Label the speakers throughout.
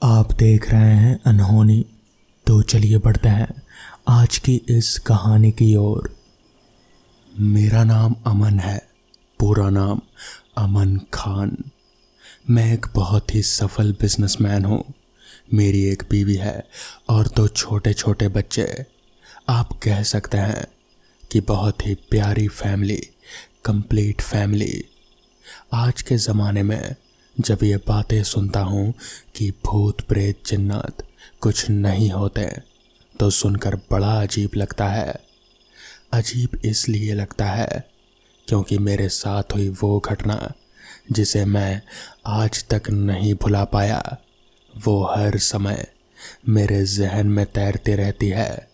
Speaker 1: आप देख रहे हैं अनहोनी। तो चलिए बढ़ते हैं आज की इस कहानी की ओर। मेरा नाम अमन है, पूरा नाम अमन खान। मैं एक बहुत ही सफल बिजनेसमैन हूँ। मेरी एक बीवी है और दो छोटे छोटे बच्चे। आप कह सकते हैं कि बहुत ही प्यारी फैमिली, कंप्लीट फैमिली। आज के ज़माने में जब ये बातें सुनता हूँ कि भूत प्रेत जिन्नात कुछ नहीं होते, तो सुनकर बड़ा अजीब लगता है। अजीब इसलिए लगता है क्योंकि मेरे साथ हुई वो घटना जिसे मैं आज तक नहीं भुला पाया, वो हर समय मेरे जहन में तैरती रहती है।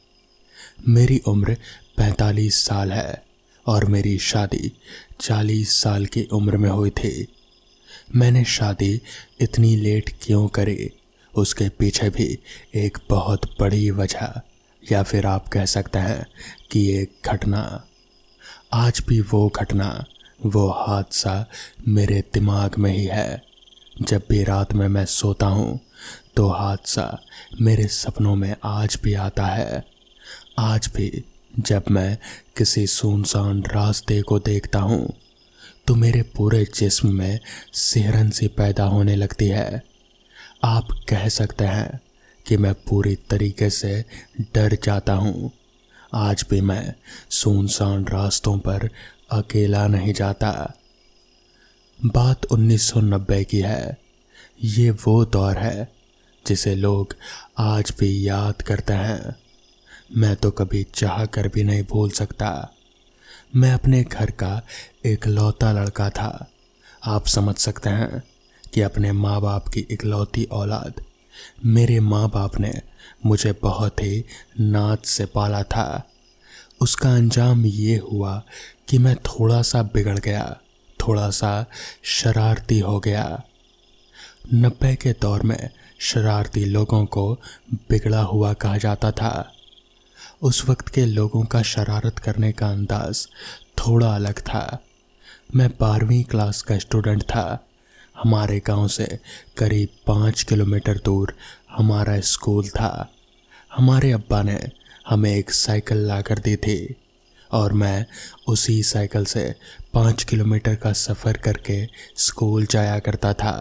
Speaker 1: मेरी उम्र 45 साल है और मेरी शादी 40 साल की उम्र में हुई थी। मैंने शादी इतनी लेट क्यों करी, उसके पीछे भी एक बहुत बड़ी वजह, या फिर आप कह सकते हैं कि एक घटना। आज भी वो घटना, वो हादसा मेरे दिमाग में ही है। जब भी रात में मैं सोता हूँ तो हादसा मेरे सपनों में आज भी आता है। आज भी जब मैं किसी सुनसान रास्ते को देखता हूँ तो मेरे पूरे जिस्म में सिहरन सी पैदा होने लगती है। आप कह सकते हैं कि मैं पूरी तरीके से डर जाता हूँ। आज भी मैं सुनसान रास्तों पर अकेला नहीं जाता। बात 1990 की है। ये वो दौर है जिसे लोग आज भी याद करते हैं। मैं तो कभी चाह कर भी नहीं भूल सकता। मैं अपने घर का इकलौता लड़का था। आप समझ सकते हैं कि अपने माँ बाप की इकलौती औलाद। मेरे माँ बाप ने मुझे बहुत ही नाज से पाला था। उसका अंजाम ये हुआ कि मैं थोड़ा सा बिगड़ गया, थोड़ा सा शरारती हो गया। 90 के दौर में शरारती लोगों को बिगड़ा हुआ कहा जाता था। उस वक्त के लोगों का शरारत करने का अंदाज थोड़ा अलग था। मैं 12वीं क्लास का स्टूडेंट था। हमारे गांव से करीब 5 किलोमीटर दूर हमारा स्कूल था। हमारे अब्बा ने हमें एक साइकिल ला कर दी थी और मैं उसी साइकिल से 5 किलोमीटर का सफ़र करके स्कूल जाया करता था।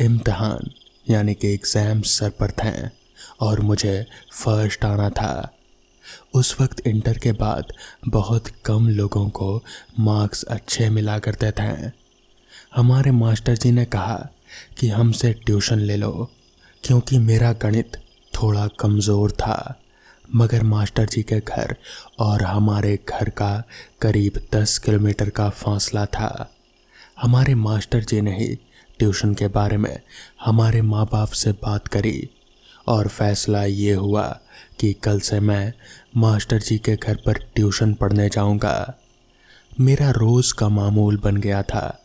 Speaker 1: इम्तिहान यानी कि एग्ज़ाम सर पर थे और मुझे फर्स्ट आना था। उस वक्त इंटर के बाद बहुत कम लोगों को मार्क्स अच्छे मिला करते थे। हमारे मास्टर जी ने कहा कि हमसे ट्यूशन ले लो, क्योंकि मेरा गणित थोड़ा कमज़ोर था। मगर मास्टर जी के घर और हमारे घर का करीब 10 किलोमीटर का फासला था। हमारे मास्टर जी ने ही ट्यूशन के बारे में हमारे माँ बाप से बात करी और फैसला ये हुआ कि कल से मैं मास्टर जी के घर पर ट्यूशन पढ़ने जाऊंगा। मेरा रोज़ का मामूल बन गया था।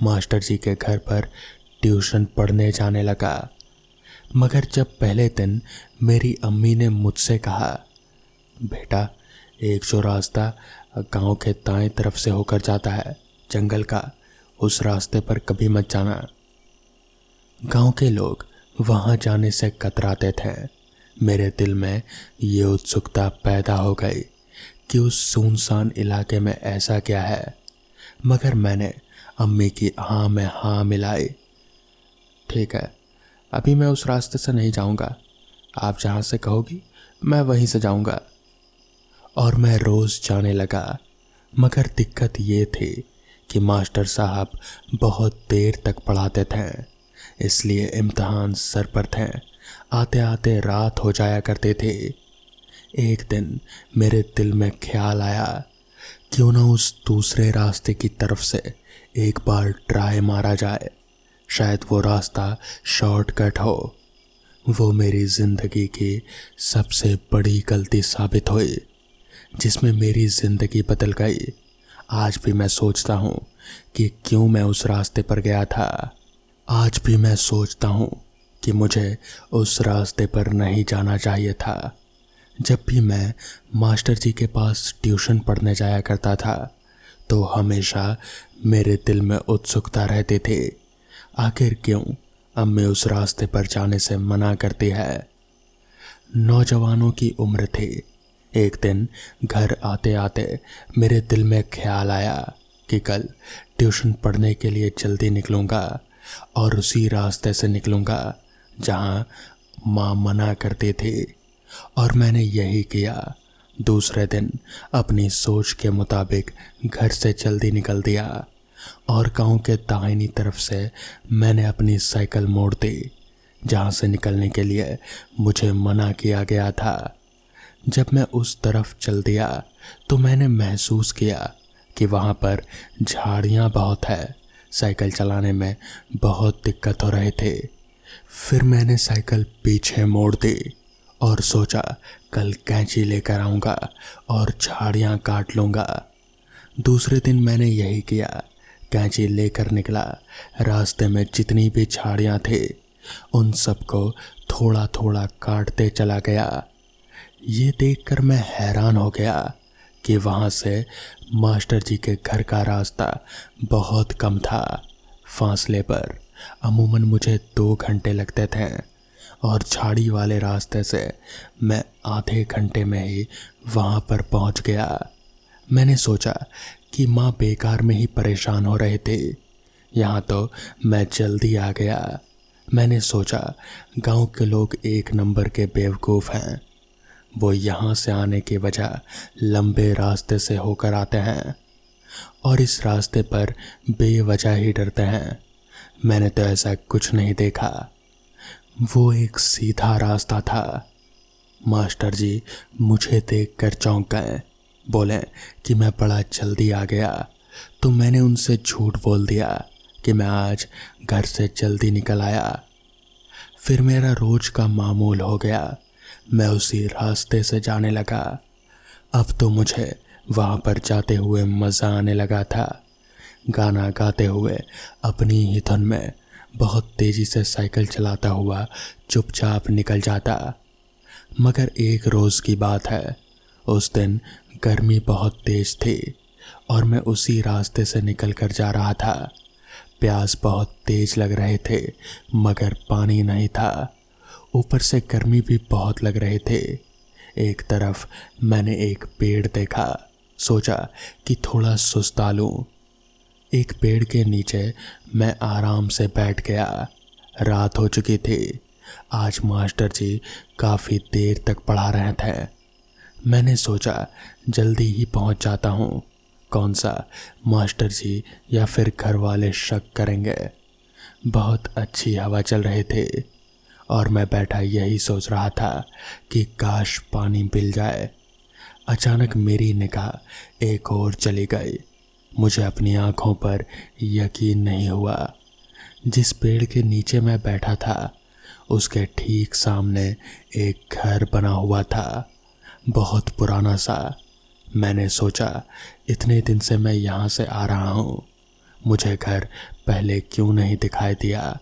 Speaker 1: मास्टर जी के घर पर ट्यूशन पढ़ने जाने लगा। मगर जब पहले दिन मेरी अम्मी ने मुझसे कहा, बेटा एक जो रास्ता गांव के दाएं तरफ से होकर जाता है जंगल का, उस रास्ते पर कभी मत जाना। गांव के लोग वहां जाने से कतराते थे। मेरे दिल में ये उत्सुकता पैदा हो गई कि उस सुनसान इलाके में ऐसा क्या है। मगर मैंने अम्मी की हाँ में हाँ मिलाई। ठीक है, अभी मैं उस रास्ते से नहीं जाऊंगा, आप जहाँ से कहोगी मैं वहीं से जाऊंगा। और मैं रोज़ जाने लगा। मगर दिक्कत ये थी कि मास्टर साहब बहुत देर तक पढ़ाते थे, इसलिए इम्तिहान सर पर थे। आते आते रात हो जाया करते थे। एक दिन मेरे दिल में ख्याल आया, क्यों ना उस दूसरे रास्ते की तरफ से एक बार ट्राई मारा जाए, शायद वो रास्ता शॉर्टकट हो। वो मेरी ज़िंदगी की सबसे बड़ी गलती साबित हुई, जिसमें मेरी ज़िंदगी बदल गई। आज भी मैं सोचता हूँ कि क्यों मैं उस रास्ते पर गया था। आज भी मैं सोचता हूँ कि मुझे उस रास्ते पर नहीं जाना चाहिए था। जब भी मैं मास्टर जी के पास ट्यूशन पढ़ने जाया करता था तो हमेशा मेरे दिल में उत्सुकता रहती थी, आखिर क्यों अम्मी उस रास्ते पर जाने से मना करती है। नौजवानों की उम्र थी। एक दिन घर आते आते मेरे दिल में ख्याल आया कि कल ट्यूशन पढ़ने के लिए जल्दी निकलूँगा और उसी रास्ते से निकलूँगा जहाँ माँ मना करती थी, और मैंने यही किया। दूसरे दिन अपनी सोच के मुताबिक घर से जल्दी निकल दिया और गांव के दाहिनी तरफ से मैंने अपनी साइकिल मोड़ दी, जहां से निकलने के लिए मुझे मना किया गया था। जब मैं उस तरफ चल दिया तो मैंने महसूस किया कि वहां पर झाड़ियां बहुत है। साइकिल चलाने में बहुत दिक्कत हो रहे थे। फिर मैंने साइकिल पीछे मोड़ दी और सोचा कल कैंची लेकर आऊँगा और झाड़ियाँ काट लूँगा। दूसरे दिन मैंने यही किया, कैंची लेकर निकला। रास्ते में जितनी भी झाड़ियाँ थे उन सबको थोड़ा थोड़ा काटते चला गया। ये देखकर मैं हैरान हो गया कि वहाँ से मास्टर जी के घर का रास्ता बहुत कम था। फासले पर अमूमन मुझे 2 घंटे लगते थे और झाड़ी वाले रास्ते से मैं आधे घंटे में ही वहाँ पर पहुँच गया। मैंने सोचा कि माँ बेकार में ही परेशान हो रहे थे, यहाँ तो मैं जल्दी आ गया। मैंने सोचा गांव के लोग 1 नंबर के बेवकूफ़ हैं। वो यहाँ से आने की वजह लंबे रास्ते से होकर आते हैं और इस रास्ते पर बेवजह ही डरते हैं। मैंने तो ऐसा कुछ नहीं देखा। वो एक सीधा रास्ता था। मास्टर जी मुझे देखकर चौंक गए। बोले कि मैं बड़ा जल्दी आ गया, तो मैंने उनसे झूठ बोल दिया कि मैं आज घर से जल्दी निकल आया। फिर मेरा रोज का मामूल हो गया। मैं उसी रास्ते से जाने लगा। अब तो मुझे वहाँ पर जाते हुए मज़ा आने लगा था। गाना गाते हुए अपनी ही धुन में बहुत तेज़ी से साइकिल चलाता हुआ चुपचाप निकल जाता। मगर एक रोज़ की बात है, उस दिन गर्मी बहुत तेज़ थी और मैं उसी रास्ते से निकल कर जा रहा था। प्यास बहुत तेज़ लग रहे थे मगर पानी नहीं था। ऊपर से गर्मी भी बहुत लग रहे थे। एक तरफ मैंने एक पेड़ देखा, सोचा कि थोड़ा सुस्ता लूं। एक पेड़ के नीचे मैं आराम से बैठ गया। रात हो चुकी थी। आज मास्टर जी काफ़ी देर तक पढ़ा रहे थे। मैंने सोचा जल्दी ही पहुंच जाता हूं। कौन सा मास्टर जी या फिर घर वाले शक करेंगे। बहुत अच्छी हवा चल रही थी और मैं बैठा यही सोच रहा था कि काश पानी मिल जाए। अचानक मेरी निगाह एक ओर चली गई। मुझे अपनी आंखों पर यकीन नहीं हुआ। जिस पेड़ के नीचे मैं बैठा था उसके ठीक सामने एक घर बना हुआ था, बहुत पुराना सा। मैंने सोचा इतने दिन से मैं यहाँ से आ रहा हूँ, मुझे घर पहले क्यों नहीं दिखाई दिया।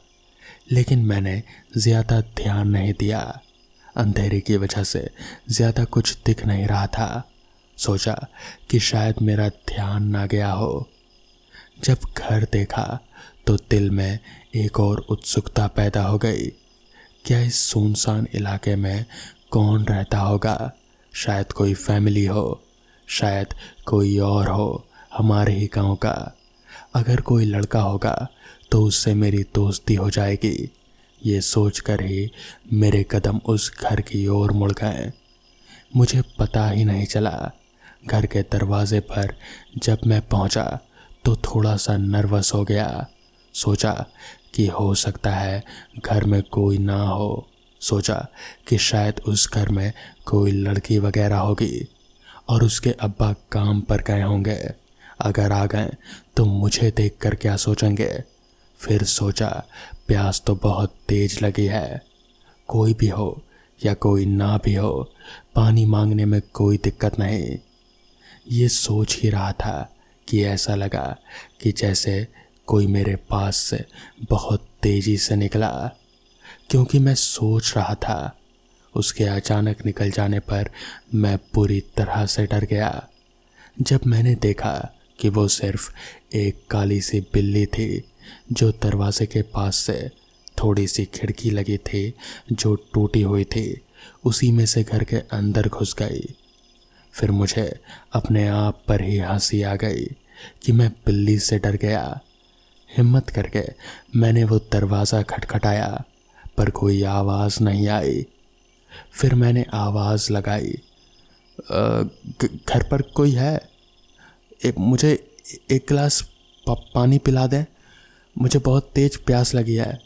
Speaker 1: लेकिन मैंने ज़्यादा ध्यान नहीं दिया। अंधेरे की वजह से ज़्यादा कुछ दिख नहीं रहा था। सोचा कि शायद मेरा ध्यान ना गया हो। जब घर देखा तो दिल में एक और उत्सुकता पैदा हो गई। क्या इस सुनसान इलाके में कौन रहता होगा। शायद कोई फैमिली हो, शायद कोई और हो हमारे ही गांव का। अगर कोई लड़का होगा तो उससे मेरी दोस्ती हो जाएगी। ये सोचकर ही मेरे कदम उस घर की ओर मुड़ गए। मुझे पता ही नहीं चला। घर के दरवाजे पर जब मैं पहुंचा तो थोड़ा सा नर्वस हो गया। सोचा कि हो सकता है घर में कोई ना हो। सोचा कि शायद उस घर में कोई लड़की वगैरह होगी और उसके अब्बा काम पर गए होंगे। अगर आ गए तो मुझे देखकर क्या सोचेंगे। फिर सोचा प्यास तो बहुत तेज लगी है। कोई भी हो या कोई ना भी हो, पानी मांगने में कोई दिक्कत नहीं। ये सोच ही रहा था कि ऐसा लगा कि जैसे कोई मेरे पास से बहुत तेज़ी से निकला। क्योंकि मैं सोच रहा था, उसके अचानक निकल जाने पर मैं पूरी तरह से डर गया। जब मैंने देखा कि वो सिर्फ एक काली सी बिल्ली थी जो दरवाजे के पास से थोड़ी सी खिड़की लगी थी जो टूटी हुई थी, उसी में से घर के अंदर घुस गई। फिर मुझे अपने आप पर ही हंसी आ गई कि मैं बिल्ली से डर गया। हिम्मत करके मैंने वो दरवाज़ा खटखटाया पर कोई आवाज़ नहीं आई। फिर मैंने आवाज़ लगाई, घर पर कोई है? मुझे एक गिलास पानी पिला दें, मुझे बहुत तेज प्यास लगी है।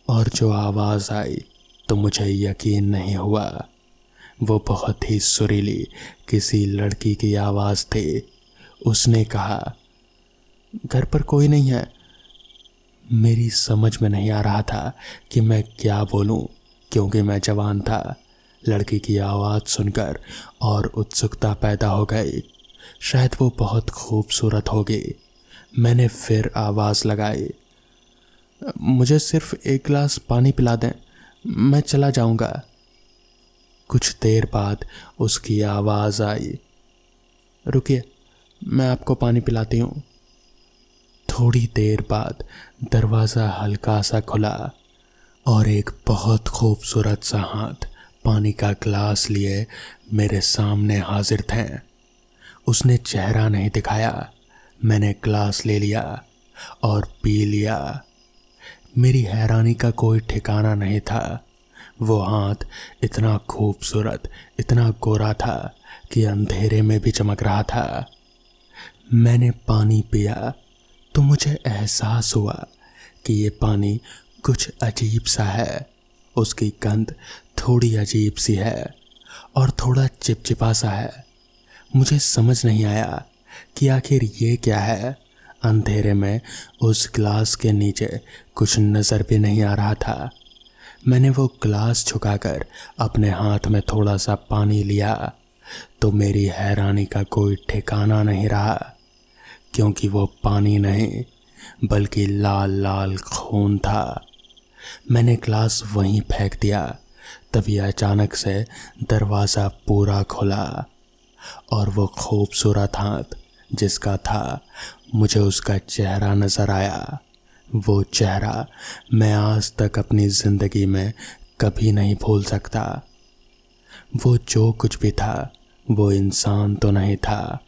Speaker 1: और जो आवाज़ आई तो मुझे यकीन नहीं हुआ। वो बहुत ही सुरीली किसी लड़की की आवाज़ थी। उसने कहा, घर पर कोई नहीं है। मेरी समझ में नहीं आ रहा था कि मैं क्या बोलूं, क्योंकि मैं जवान था। लड़की की आवाज़ सुनकर और उत्सुकता पैदा हो गई। शायद वो बहुत खूबसूरत होगी। मैंने फिर आवाज़ लगाई, मुझे सिर्फ एक गिलास पानी पिला दें, मैं चला जाऊंगा। कुछ देर बाद उसकी आवाज़ आई, रुकिए, मैं आपको पानी पिलाती हूँ। थोड़ी देर बाद दरवाज़ा हल्का सा खुला और एक बहुत खूबसूरत सा हाथ पानी का गिलास लिए मेरे सामने हाजिर थे। उसने चेहरा नहीं दिखाया। मैंने गिलास ले लिया और पी लिया। मेरी हैरानी का कोई ठिकाना नहीं था। वो हाथ इतना खूबसूरत, इतना गोरा था कि अंधेरे में भी चमक रहा था। मैंने पानी पिया तो मुझे एहसास हुआ कि ये पानी कुछ अजीब सा है। उसकी गंध थोड़ी अजीब सी है और थोड़ा चिपचिपा सा है। मुझे समझ नहीं आया कि आखिर ये क्या है। अंधेरे में उस गिलास के नीचे कुछ नज़र भी नहीं आ रहा था। मैंने वो गिलास झुकाकर अपने हाथ में थोड़ा सा पानी लिया तो मेरी हैरानी का कोई ठिकाना नहीं रहा, क्योंकि वो पानी नहीं बल्कि लाल लाल खून था। मैंने गिलास वहीं फेंक दिया। तभी अचानक से दरवाज़ा पूरा खुला और वो खूबसूरत हाथ जिसका था, मुझे उसका चेहरा नज़र आया। वो चेहरा मैं आज तक अपनी ज़िंदगी में कभी नहीं भूल सकता। वो जो कुछ भी था वो इंसान तो नहीं था।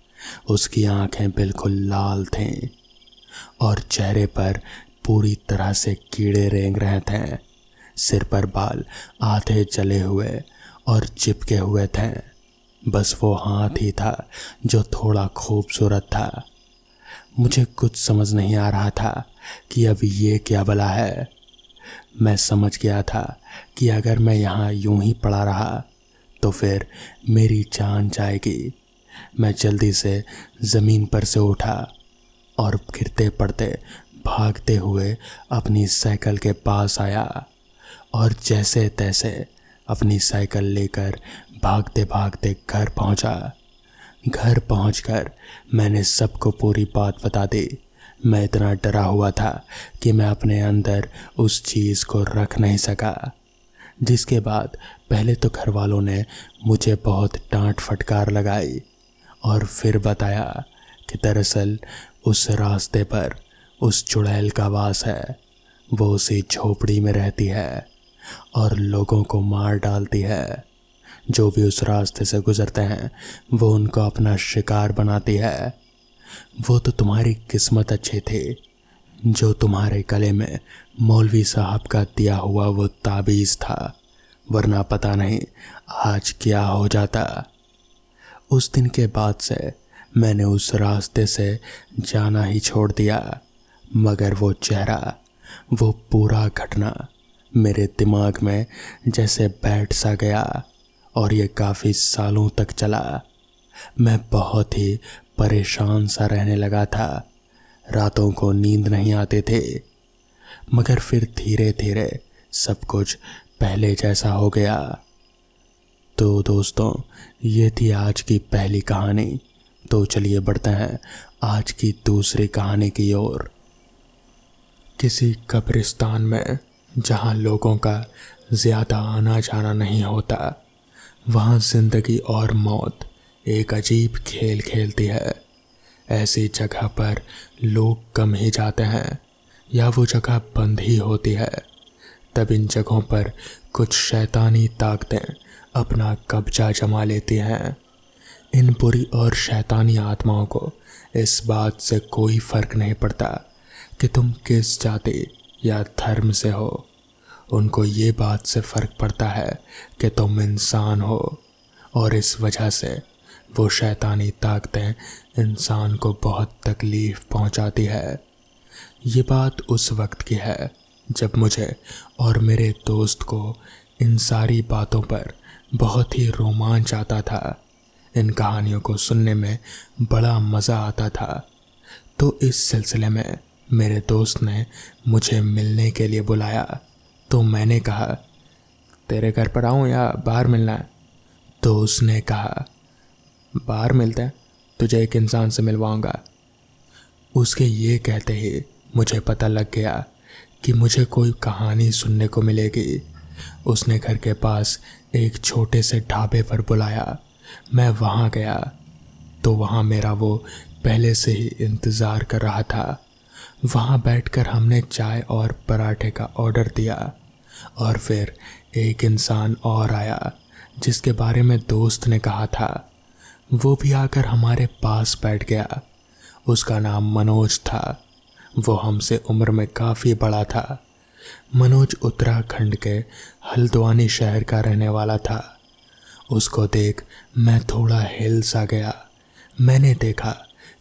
Speaker 1: उसकी आंखें बिल्कुल लाल थीं और चेहरे पर पूरी तरह से कीड़े रेंग रहे थे। सिर पर बाल आधे जले हुए और चिपके हुए थे। बस वो हाथ ही था जो थोड़ा खूबसूरत था। मुझे कुछ समझ नहीं आ रहा था कि अब ये क्या भला है। मैं समझ गया था कि अगर मैं यहाँ यूं ही पड़ा रहा तो फिर मेरी जान जाएगी। मैं जल्दी से ज़मीन पर से उठा और गिरते पड़ते भागते हुए अपनी साइकिल के पास आया और जैसे तैसे अपनी साइकिल लेकर भागते भागते घर पहुंचा। घर पहुंचकर मैंने सबको पूरी बात बता दी। मैं इतना डरा हुआ था कि मैं अपने अंदर उस चीज़ को रख नहीं सका। जिसके बाद पहले तो घर वालों ने मुझे बहुत डांट फटकार लगाई और फिर बताया कि दरअसल उस रास्ते पर उस चुड़ैल का वास है। वो उसी झोपड़ी में रहती है और लोगों को मार डालती है। जो भी उस रास्ते से गुजरते हैं वो उनको अपना शिकार बनाती है। वो तो तुम्हारी किस्मत अच्छी थी जो तुम्हारे गले में मौलवी साहब का दिया हुआ वो ताबीज़ था, वरना पता नहीं आज क्या हो जाता। उस दिन के बाद से मैंने उस रास्ते से जाना ही छोड़ दिया। मगर वो चेहरा, वो पूरा घटना मेरे दिमाग में जैसे बैठ सा गया और ये काफ़ी सालों तक चला। मैं बहुत ही परेशान सा रहने लगा था। रातों को नींद नहीं आते थे। मगर फिर धीरे धीरे सब कुछ पहले जैसा हो गया। तो दोस्तों, ये थी आज की पहली कहानी। तो चलिए बढ़ते हैं आज की दूसरी कहानी की ओर। किसी कब्रिस्तान में जहाँ लोगों का ज़्यादा आना जाना नहीं होता, वहाँ ज़िंदगी और मौत एक अजीब खेल खेलती है। ऐसी जगह पर लोग कम ही जाते हैं या वो जगह बंद ही होती है, तब इन जगहों पर कुछ शैतानी ताकतें अपना कब्जा जमा लेती हैं। इन बुरी और शैतानी आत्माओं को इस बात से कोई फर्क नहीं पड़ता कि तुम किस जाति या धर्म से हो। उनको ये बात से फर्क पड़ता है कि तुम इंसान हो, और इस वजह से वो शैतानी ताकतें इंसान को बहुत तकलीफ पहुंचाती है। ये बात उस वक्त की है जब मुझे और मेरे दोस्त को इन सारी बातों पर बहुत ही रोमांच आता था। इन कहानियों को सुनने में बड़ा मज़ा आता था। तो इस सिलसिले में मेरे दोस्त ने मुझे मिलने के लिए बुलाया, तो मैंने कहा, तेरे घर पर आऊँ या बाहर मिलना है? तो उसने कहा, बाहर मिलते हैं, तुझे एक इंसान से मिलवाऊंगा। उसके ये कहते ही मुझे पता लग गया कि मुझे कोई कहानी सुनने को मिलेगी। उसने घर के पास एक छोटे से ढाबे पर बुलाया। मैं वहाँ गया तो वहाँ मेरा वो पहले से ही इंतज़ार कर रहा था। वहाँ बैठकर हमने चाय और पराठे का ऑर्डर दिया, और फिर एक इंसान और आया जिसके बारे में दोस्त ने कहा था। वो भी आकर हमारे पास बैठ गया। उसका नाम मनोज था। वो हमसे उम्र में काफ़ी बड़ा था। मनोज उत्तराखंड के हल्द्वानी शहर का रहने वाला था। उसको देख मैं थोड़ा हिल सा गया। मैंने देखा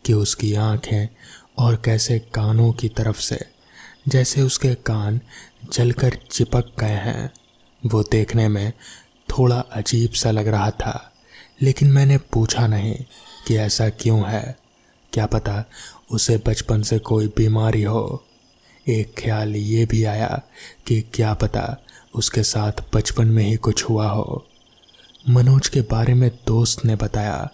Speaker 1: कि उसकी आंखें और कैसे कानों की तरफ से जैसे उसके कान जलकर चिपक गए हैं। वो देखने में थोड़ा अजीब सा लग रहा था, लेकिन मैंने पूछा नहीं कि ऐसा क्यों है। क्या पता उसे बचपन से कोई बीमारी हो। एक ख्याल ये भी आया कि क्या पता उसके साथ बचपन में ही कुछ हुआ हो। मनोज के बारे में दोस्त ने बताया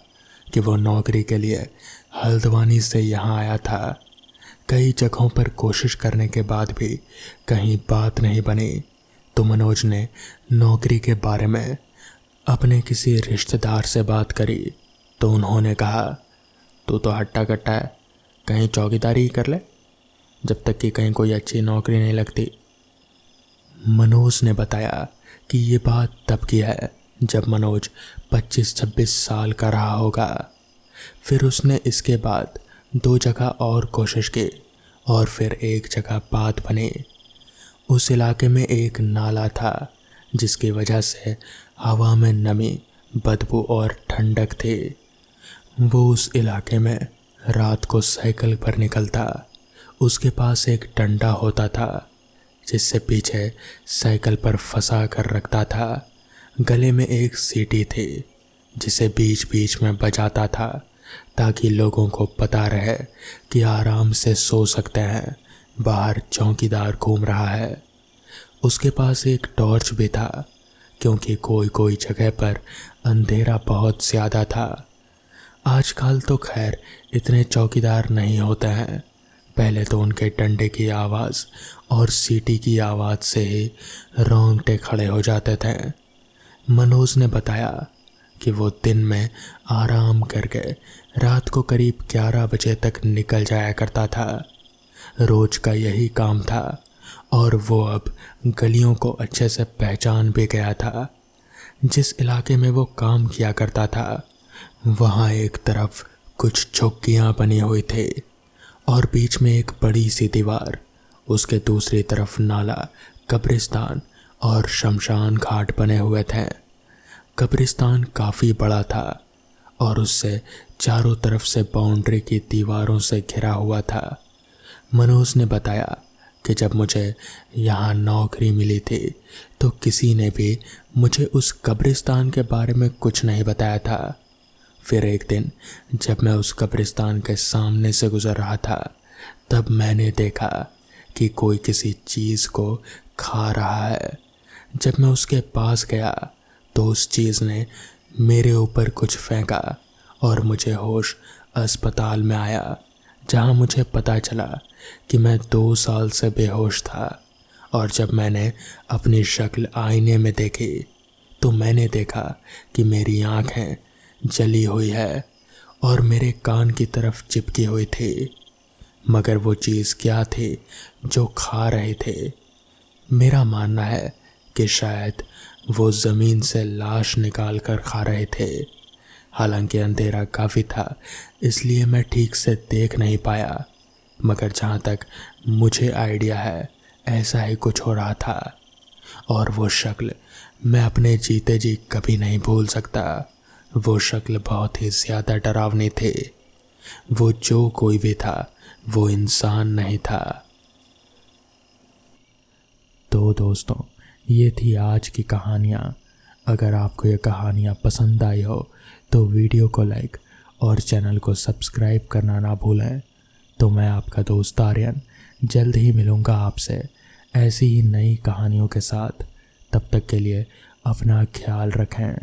Speaker 1: कि वो नौकरी के लिए हल्द्वानी से यहाँ आया था। कई जगहों पर कोशिश करने के बाद भी कहीं बात नहीं बनी, तो मनोज ने नौकरी के बारे में अपने किसी रिश्तेदार से बात करी। तो उन्होंने कहा, तू तो हट्टा कट्टा है, कहीं चौकीदारी ही कर ले, जब तक कि कहीं कोई अच्छी नौकरी नहीं लगती। मनोज ने बताया कि ये बात तब की है जब मनोज 25-26 साल का रहा होगा। फिर उसने इसके बाद 2 जगह और कोशिश की, और फिर एक जगह बात बनी। उस इलाके में एक नाला था जिसकी वजह से हवा में नमी, बदबू और ठंडक थी। वो उस इलाके में रात को साइकिल पर निकलता। उसके पास एक डंडा होता था जिससे पीछे साइकिल पर फंसा कर रखता था। गले में एक सीटी थी जिसे बीच बीच में बजाता था ताकि लोगों को पता रहे कि आराम से सो सकते हैं, बाहर चौकीदार घूम रहा है। उसके पास एक टॉर्च भी था क्योंकि कोई कोई जगह पर अंधेरा बहुत ज़्यादा था। आजकल तो खैर इतने चौकीदार नहीं होते हैं। पहले तो उनके डंडे की आवाज़ और सीटी की आवाज़ से ही रोंगटे खड़े हो जाते थे। मनोज ने बताया कि वो दिन में आराम करके रात को करीब 11 बजे तक निकल जाया करता था। रोज का यही काम था, और वो अब गलियों को अच्छे से पहचान भी गया था। जिस इलाके में वो काम किया करता था वहाँ एक तरफ कुछ झुग्गियाँ बनी हुई थी और बीच में एक बड़ी सी दीवार। उसके दूसरी तरफ नाला, कब्रिस्तान और शमशान घाट बने हुए थे। कब्रिस्तान काफ़ी बड़ा था और उससे चारों तरफ से बाउंड्री की दीवारों से घिरा हुआ था। मनोज ने बताया कि जब मुझे यहाँ नौकरी मिली थी तो किसी ने भी मुझे उस कब्रिस्तान के बारे में कुछ नहीं बताया था। फिर एक दिन जब मैं उस कब्रिस्तान के सामने से गुजर रहा था तब मैंने देखा कि कोई किसी चीज़ को खा रहा है। जब मैं उसके पास गया तो उस चीज़ ने मेरे ऊपर कुछ फेंका और मुझे होश अस्पताल में आया, जहाँ मुझे पता चला कि मैं 2 साल से बेहोश था। और जब मैंने अपनी शक्ल आईने में देखी तो मैंने देखा कि मेरी आँखें जली हुई है और मेरे कान की तरफ चिपकी हुई थी। मगर वो चीज़ क्या थी जो खा रहे थे? मेरा मानना है कि शायद वो ज़मीन से लाश निकाल कर खा रहे थे। हालांकि अंधेरा काफ़ी था, इसलिए मैं ठीक से देख नहीं पाया, मगर जहाँ तक मुझे आइडिया है ऐसा ही कुछ हो रहा था। और वो शक्ल मैं अपने जीते जी कभी नहीं भूल सकता। वो शक्ल बहुत ही ज़्यादा डरावनी थी। वो जो कोई भी था वो इंसान नहीं था। तो दोस्तों, ये थी आज की कहानियाँ। अगर आपको ये कहानियाँ पसंद आई हो तो वीडियो को लाइक और चैनल को सब्सक्राइब करना ना भूलें। तो मैं आपका दोस्त आर्यन जल्द ही मिलूँगा आपसे ऐसी ही नई कहानियों के साथ। तब तक के लिए अपना ख्याल रखें।